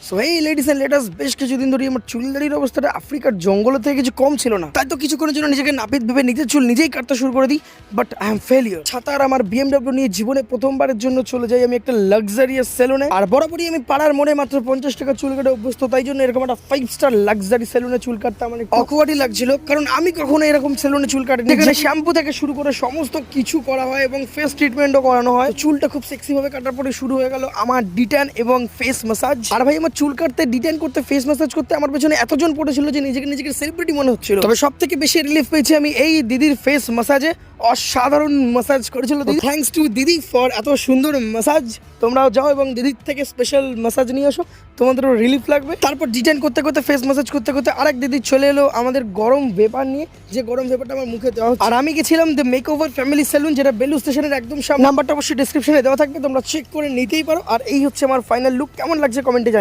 So এই ladies and let us, বেশ কিছুদিন ধরে আমার চুলদারির অবস্থাটা আফ্রিকার জঙ্গল থেকে কিছু কম ছিল না। তাই তো কিছুক্ষণের জন্য নিজেকে নাপিত ভেবে নিজের চুল নিজেই কাটতে শুরু করে দিই। But I am failure. ছাতার আমার বিএমডব্লিউ নিয়ে জীবনে প্রথমবারের জন্য চলে যাই আমি একটা লাক্সারিয়াস সেলুনে। আর বরাবরই আমি পাড়ার মোড়ে মাত্র 50 টাকা চুল কাটে অভ্যস্ত, তাই জন্য এরকম একটা 5 স্টার লাক্সারি সেলুনে চুল কাটতে আমার অকওয়ার্ডই লাগছিল, কারণ আমি কখনো এরকম সেলুনে চুল কাটিনি যেখানে শ্যাম্পু থেকে শুরু করে সমস্ত কিছু করা হয় এবং ফেস ট্রিটমেন্টও করানো হয়। চুলটা খুব সেক্সি ভাবে কাটার পরে শুরু হয়ে গেল আমার ডিটেন এবং ফেস ম্যাসাজ। আর ভাই আমার চুল কাটতে, ডিটেন করতে, ফেস ম্যাসাজ করতে আমার পেছনে এতজন পড়েছিল যে নিজেকে সেলিব্রিটি মনে হচ্ছিল। তবে সব থেকে বেশি রিলিফ পেয়েছি আমি এই দিদির ফেস ম্যাসাজে। অসাধারণ ম্যাসাজ করেছিল দিদি। থ্যাঙ্কস টু দিদি ফর এত সুন্দর ম্যাসাজ। তোমরাও যাও এবং দিদির থেকে স্পেশাল ম্যাসাজ নিয়ে আসো, তোমাদেরও রিলিফ লাগবে। তারপর ডিটেন করতে করতে, ফেস ম্যাসাজ করতে করতে আরেক দিদি চলে এলো আমাদের গরম ভেপার নিয়ে, যে গরম ভেপারটা আমার মুখে দেওয়া হচ্ছে। আর আমি গেছিলাম দ্য মেকওভার ফ্যামিলি সেলুন, যেটা বেলু স্টেশনের একদম সামনে। নাম্বারটা অবশ্যই ডেসক্রিপশনে দেওয়া থাকবে, তোমরা চেক করে নিতেই পারো। আর এই হচ্ছে আমার ফাইনাল লুক। কেমন লাগছে কমেন্টে জানিও।